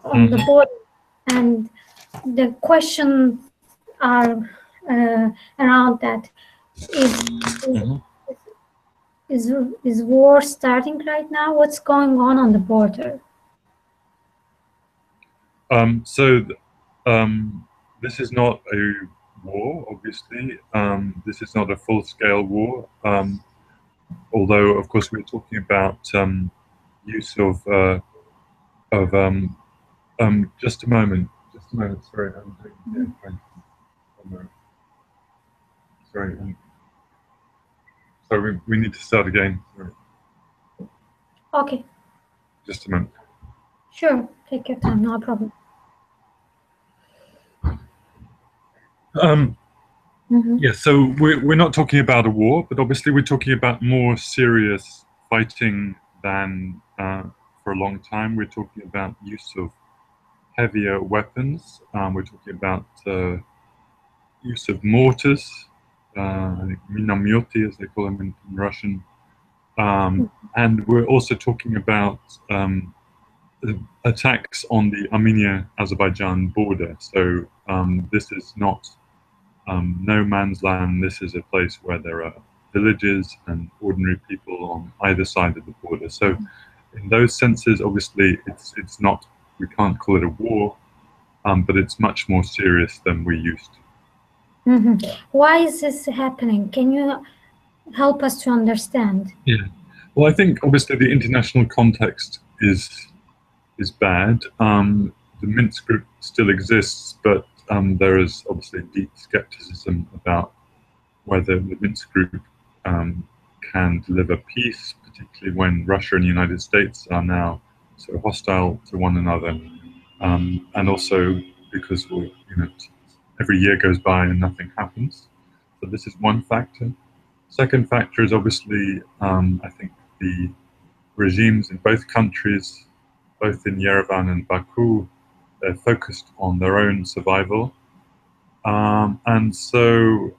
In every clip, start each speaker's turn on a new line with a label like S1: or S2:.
S1: on the border, and the questions are around that. Is is war starting right now? What's going on the border?
S2: This is not a war, obviously. This is not a full-scale war. Although, of course, we're talking about use of just a moment. Sorry, I'm doing sorry. Sorry, we need to start again. Sorry.
S1: Okay.
S2: Just a moment.
S1: Sure, take your time, no problem.
S2: Yeah, so we're not talking about a war, but obviously we're talking about more serious fighting than for a long time. We're talking about use of heavier weapons. We're talking about use of mortars, minamyoti as they call them in Russian. And we're also talking about attacks on the Armenia-Azerbaijan border. So this is not no man's land. This is a place where there are villages and ordinary people on either side of the border. So in those senses, obviously, it's not, we can't call it a war, but it's much more serious than we used to.
S1: Why is this happening? Can you help us to understand?
S2: Yeah. Well, I think obviously the international context is bad. The Minsk group still exists, but there is obviously deep skepticism about whether the Minsk group can deliver peace, particularly when Russia and the United States are now so hostile to one another, and also because every year goes by and nothing happens. So this is one factor. Second factor is obviously, I think the regimes in both countries, both in Yerevan and Baku, they're focused on their own survival. And so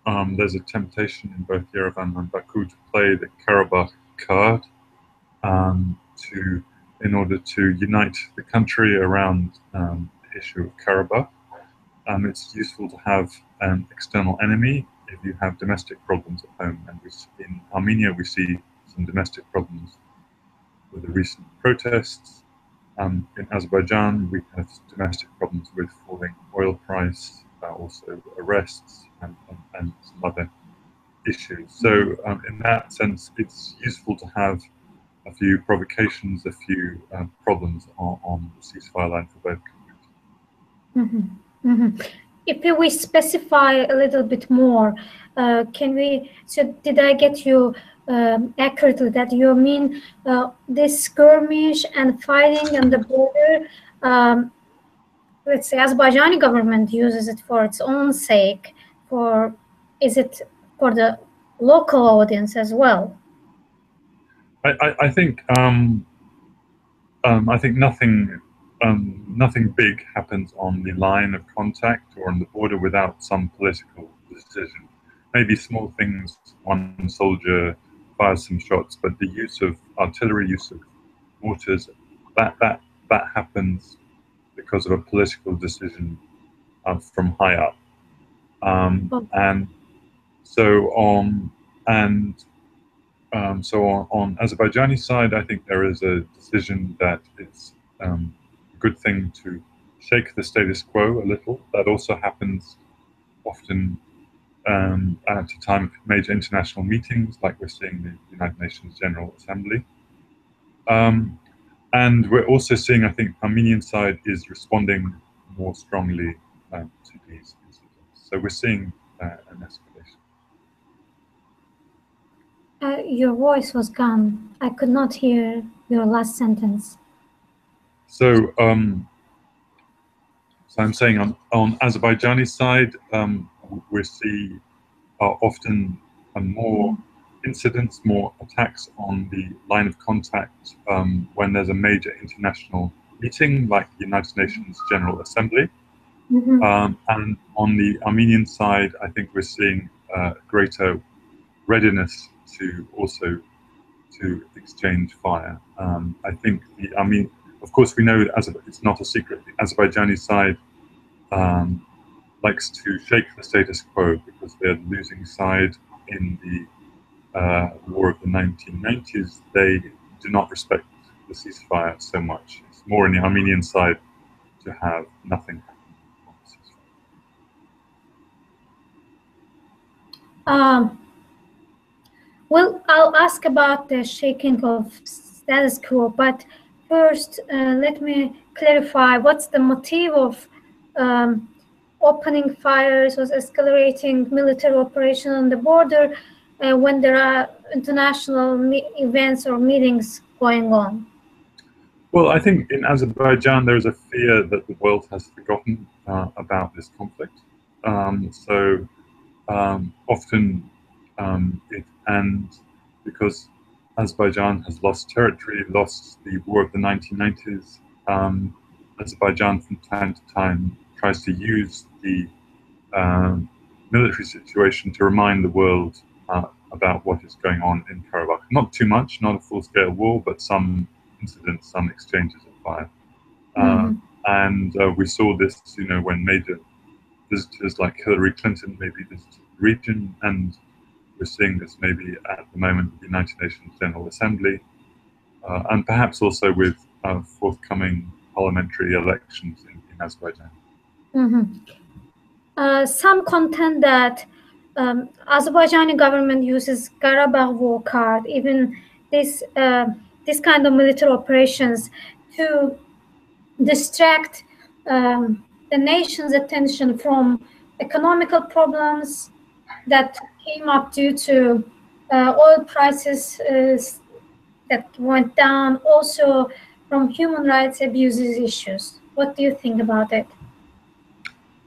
S2: there's a temptation in both Yerevan and Baku to play the Karabakh card in order to unite the country around the issue of Karabakh. It's useful to have an external enemy if you have domestic problems at home. And in Armenia, we see some domestic problems with the recent protests. In Azerbaijan, we have domestic problems with falling oil price, also arrests and some other issues. So in that sense, it's useful to have a few provocations, a few problems on the ceasefire line for both countries.
S1: If we specify a little bit more, so did I get you accurately that you mean this skirmish and fighting on the border, let's say Azerbaijani government uses it for its own sake, is it for the local audience as well?
S2: I think nothing big happens on the line of contact or on the border without some political decision. Maybe small things, one soldier fires some shots, but the use of artillery, use of mortars, that happens because of a political decision from high up. And so on Azerbaijani side, I think there is a decision that it's a good thing to shake the status quo a little. That also happens often at a time of major international meetings, like we're seeing the United Nations General Assembly. And we're also seeing, I think, Armenian side is responding more strongly to these incidents. So we're seeing an escalation.
S1: Your voice was gone. I could not hear your last sentence.
S2: So, so I'm saying on Azerbaijani side, we see often more incidents, more attacks on the line of contact when there's a major international meeting like the United Nations General Assembly. And on the Armenian side, I think we're seeing greater readiness to also to exchange fire. I think of course, we know it's not a secret. The Azerbaijani side likes to shake the status quo because they're the losing side in the war of the 1990s. They do not respect the ceasefire so much. It's more in the Armenian side to have nothing happen on the ceasefire.
S1: Well, I'll ask about the shaking of status quo, but first let me clarify what's the motive of opening fires or escalating military operation on the border when there are international events or meetings going on?
S2: Well, I think in Azerbaijan there is a fear that the world has forgotten about this conflict. Often and because Azerbaijan has lost territory, lost the war of the 1990s, Azerbaijan from time to time tries to use the military situation to remind the world about what is going on in Karabakh. Not too much, not a full-scale war, but some incidents, some exchanges of fire. And we saw this, when major visitors like Hillary Clinton maybe visited the region, and we're seeing this maybe at the moment with the United Nations General Assembly, and perhaps also with forthcoming parliamentary elections in Azerbaijan.
S1: Some contend that Azerbaijani government uses Karabakh war card, even this kind of military operations, to distract the nation's attention from economical problems that came up due to oil prices that went down, also from human rights abuses issues. What do you think about it?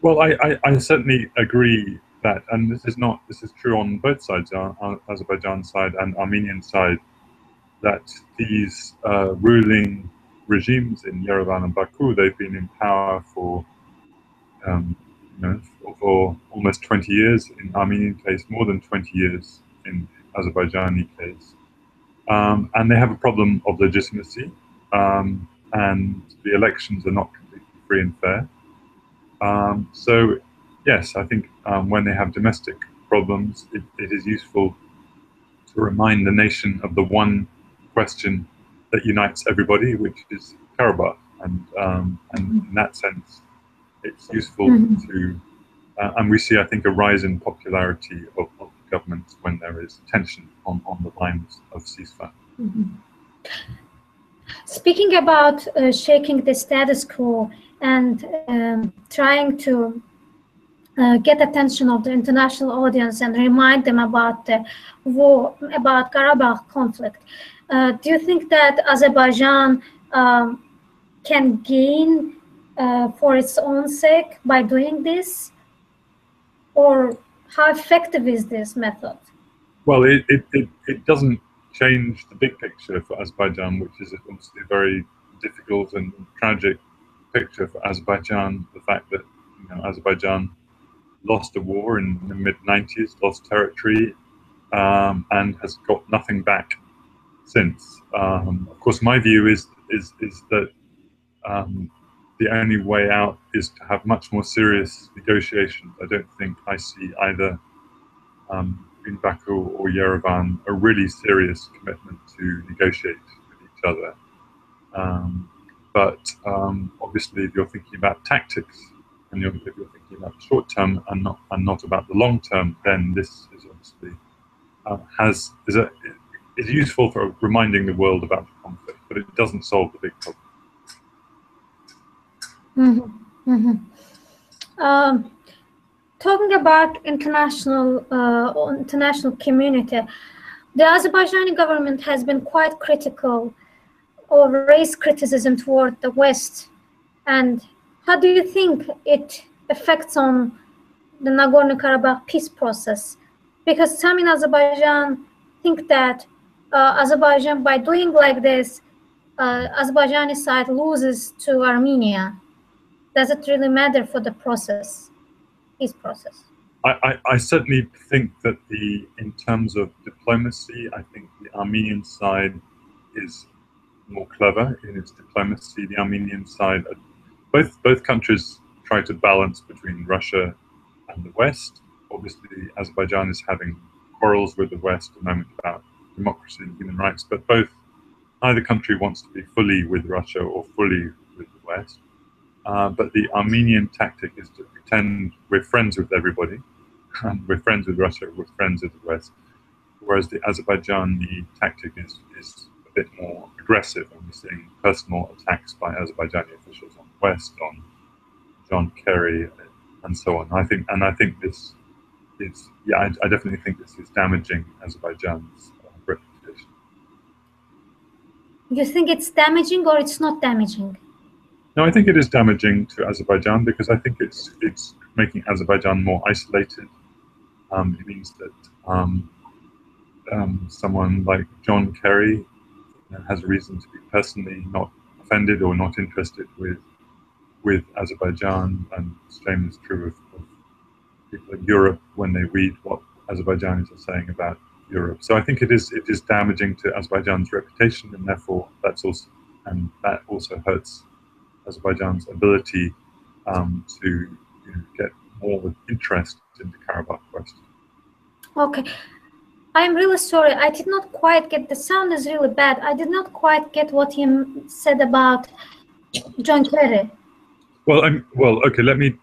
S2: Well, I certainly agree that, and this is true on both sides, on Azerbaijan side and Armenian side, that these ruling regimes in Yerevan and Baku, they've been in power for for almost 20 years in Armenian case, more than 20 years in Azerbaijani case, and they have a problem of legitimacy, and the elections are not completely free and fair. So yes, I think when they have domestic problems, it is useful to remind the nation of the one question that unites everybody, which is Karabakh, and in that sense, it's useful to, and we see, I think, a rise in popularity of governments when there is tension on the lines of ceasefire.
S1: Speaking about shaking the status quo and trying to get attention of the international audience and remind them about the war, about Karabakh conflict, do you think that Azerbaijan can gain for its own sake by doing this? Or how effective is this method?
S2: Well, it doesn't change the big picture for Azerbaijan, which is obviously a very difficult and tragic picture for Azerbaijan. The fact that Azerbaijan lost a war in the mid-90s, lost territory, and has got nothing back since. Of course, my view is that the only way out is to have much more serious negotiations. I don't think I see either in Baku or Yerevan a really serious commitment to negotiate with each other. But obviously, if you're thinking about tactics and if you're thinking about the short term and not about the long term, then this is obviously is useful for reminding the world about the conflict, but it doesn't solve the big problem.
S1: Talking about international community, the Azerbaijani government has been quite critical or raised criticism toward the West. And how do you think it affects on the Nagorno-Karabakh peace process? Because some in Azerbaijan think that Azerbaijan, by doing like this, Azerbaijani side loses to Armenia. Does it really matter for the peace process?
S2: I certainly think that in terms of diplomacy, I think the Armenian side is more clever in its diplomacy. The Armenian side, both countries try to balance between Russia and the West. Obviously, Azerbaijan is having quarrels with the West at the moment about democracy and human rights, but neither country wants to be fully with Russia or fully with the West. But the Armenian tactic is to pretend we're friends with everybody. We're friends with Russia, we're friends with the West. Whereas the Azerbaijani tactic is a bit more aggressive, and we're seeing personal attacks by Azerbaijani officials on the West, on John Kerry, and so on. I think this is, I definitely think this is damaging Azerbaijan's reputation.
S1: You think it's damaging or it's not damaging?
S2: No, I think it is damaging to Azerbaijan because I think it's making Azerbaijan more isolated. It means that someone like John Kerry has reason to be personally not offended or not interested with Azerbaijan, and the same is true of people in Europe when they read what Azerbaijanis are saying about Europe. So I think it is damaging to Azerbaijan's reputation, and therefore that also hurts Azerbaijan's ability to get more interest in the Karabakh question.
S1: Okay. I'm really sorry. I did not quite get, the sound is really bad. I did not quite get what he said about John Kerry.
S2: Well, okay. Let me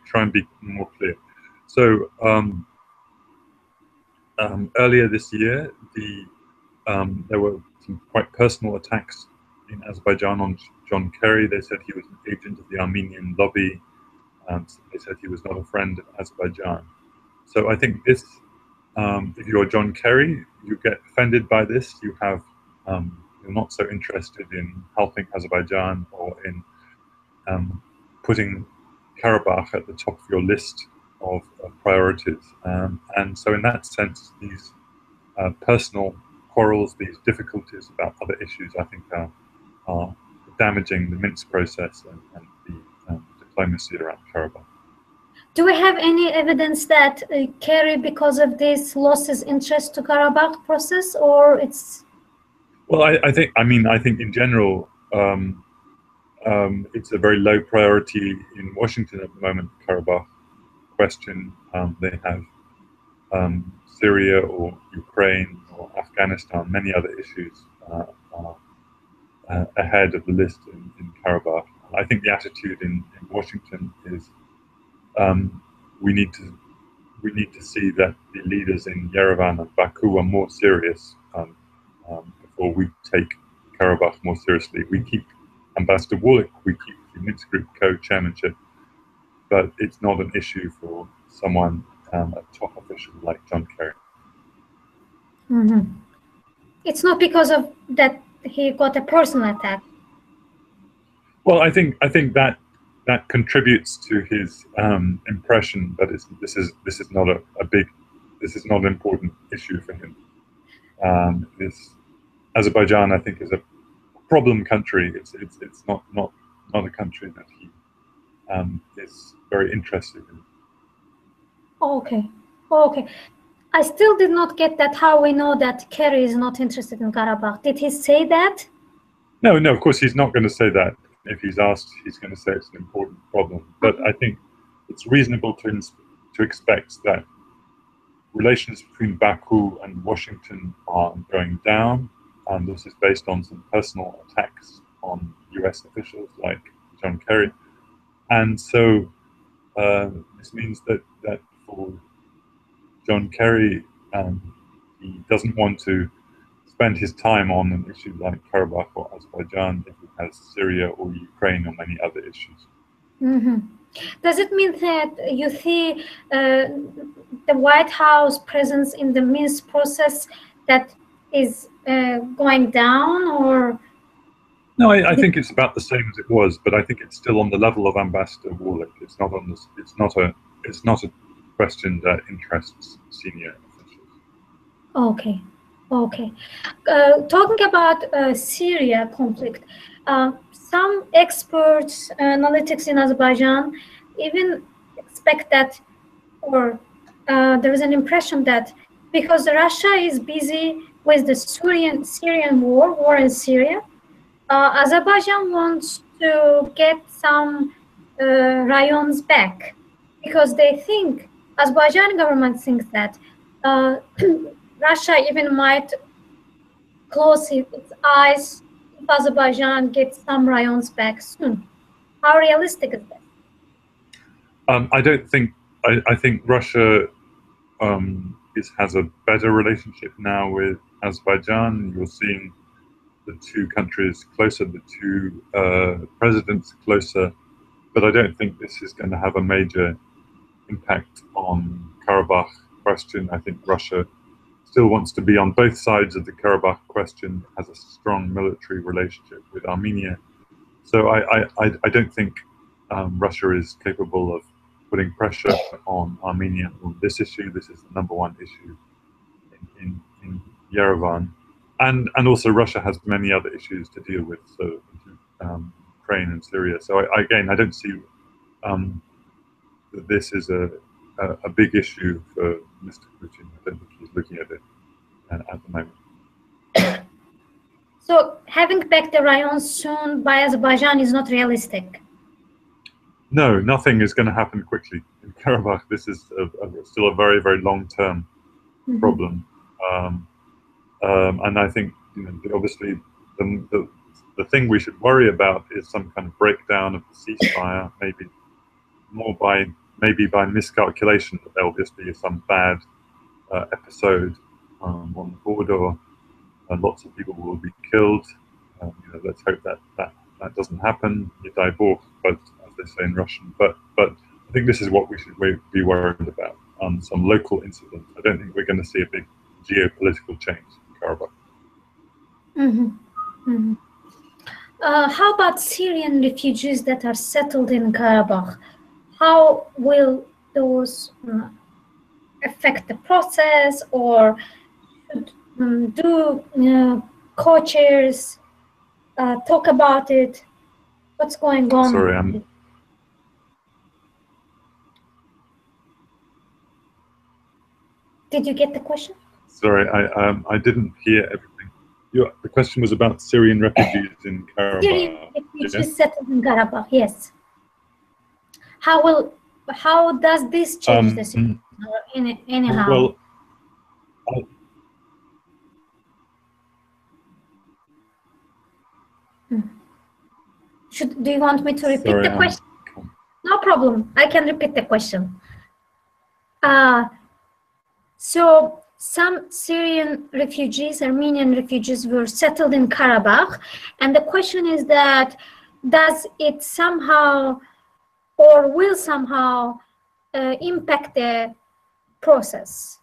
S2: try and be more clear. So earlier this year, there were some quite personal attacks in Azerbaijan on John Kerry. They said he was an agent of the Armenian lobby. They said he was not a friend of Azerbaijan. So I think this, if you're John Kerry, you get offended by this. You're not so interested in helping Azerbaijan or in putting Karabakh at the top of your list of priorities. And so in that sense, these personal quarrels, these difficulties about other issues, I think are damaging the Minsk process and the diplomacy around Karabakh.
S1: Do we have any evidence that Kerry, because of this, lost his interest to Karabakh process, or it's?
S2: Well, I think in general, it's a very low priority in Washington at the moment, the Karabakh question. They have Syria or Ukraine or Afghanistan, many other issues are ahead of the list in Karabakh. I think the attitude in Washington is we need to see that the leaders in Yerevan and Baku are more serious before we take Karabakh more seriously. We keep Ambassador Wallach, we keep the Minsk Group co-chairmanship, but it's not an issue for someone, a top official like John Kerry.
S1: Mm-hmm. It's not because of that he got a personal attack.
S2: Well, I think that contributes to his impression that this is not an important issue for him. Azerbaijan, I think, is a problem country. It's not a country that he is very interested in.
S1: Okay. I still did not get that. How we know that Kerry is not interested in Karabakh? Did he say that?
S2: No. Of course, he's not going to say that. If he's asked, he's going to say it's an important problem. But I think it's reasonable to expect that relations between Baku and Washington are going down, and this is based on some personal attacks on US officials like John Kerry. And so this means that for John Kerry, he doesn't want to spend his time on an issue like Karabakh or Azerbaijan if he has Syria or Ukraine or many other issues.
S1: Mm-hmm. Does it mean that you see the White House presence in the Minsk process that is going down, or?
S2: No, I think it's about the same as it was, but I think it's still on the level of Ambassador Wallach. It's not a question that interests senior officials.
S1: Okay. Talking about Syria conflict, some experts, analytics in Azerbaijan, even expect that, or there is an impression that because Russia is busy with the Syrian war in Syria, Azerbaijan wants to get some rayons back because they think, Azerbaijan government thinks that Russia even might close its eyes if Azerbaijan gets some rayons back soon. How realistic is that?
S2: I don't think. I think Russia has a better relationship now with Azerbaijan. You're seeing the two countries closer, the two presidents closer, but I don't think this is going to have a major impact on Karabakh question. I think Russia still wants to be on both sides of the Karabakh question, has a strong military relationship with Armenia. So I don't think Russia is capable of putting pressure on Armenia on this issue. This is the number one issue in Yerevan. And also Russia has many other issues to deal with, so Ukraine and Syria. So I don't see that this is a big issue for Mr. Putin. I don't think he's looking at it at the moment.
S1: So having back the rayons soon by Azerbaijan is not realistic?
S2: No, nothing is going to happen quickly in Karabakh. This is still a very, very long-term problem. And I think, obviously the thing we should worry about is some kind of breakdown of the ceasefire, maybe by miscalculation, that there will just be some bad episode on the border, and lots of people will be killed. Let's hope that doesn't happen. But as they say in Russian. But I think this is what we should be worried about. Some local incident. I don't think we're going to see a big geopolitical change in Karabakh.
S1: How about Syrian refugees that are settled in Karabakh? How will those affect the process, or do co-chairs talk about it? What's going on?
S2: Sorry,
S1: Did you get the question?
S2: Sorry, I didn't hear everything. The question was about Syrian refugees in Karabakh.
S1: Syrian refugees settled in Karabakh, yes. How does this change the situation? Anyhow.
S2: Well,
S1: do you want me to repeat the question? No problem. I can repeat the question. So some Syrian refugees, Armenian refugees, were settled in Karabakh, and the question is that does it somehow or will somehow impact the process,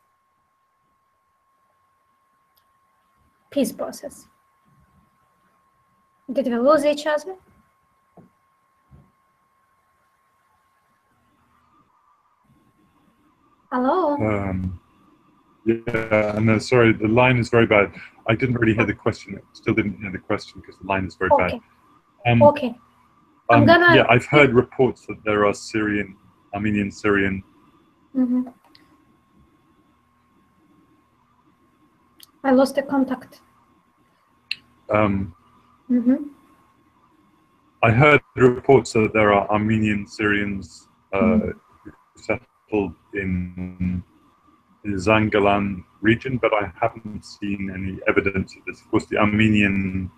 S1: peace process? Did we lose each other? Hello?
S2: Yeah, no, sorry, the line is very bad. I didn't really hear the question. I still didn't hear the question because the line is very bad.
S1: Okay.
S2: Yeah, I've heard reports that there are Armenian Syrian.
S1: I lost the contact.
S2: I heard reports that there are Armenian Syrians who settled in the Zangalan region, but I haven't seen any evidence of this. Of course, the Armenian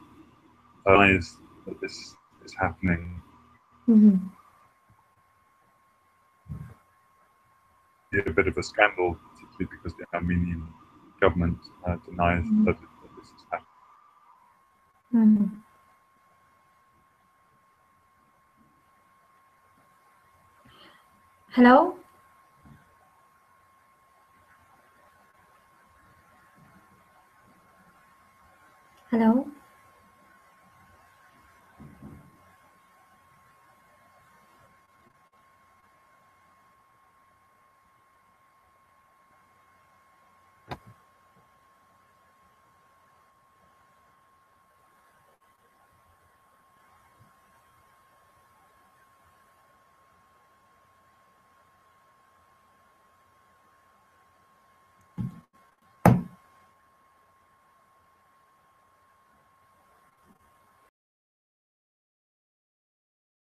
S2: realize that this is happening. A bit of a scandal, particularly because the Armenian government denies that this is happening.
S1: Hello? Hello?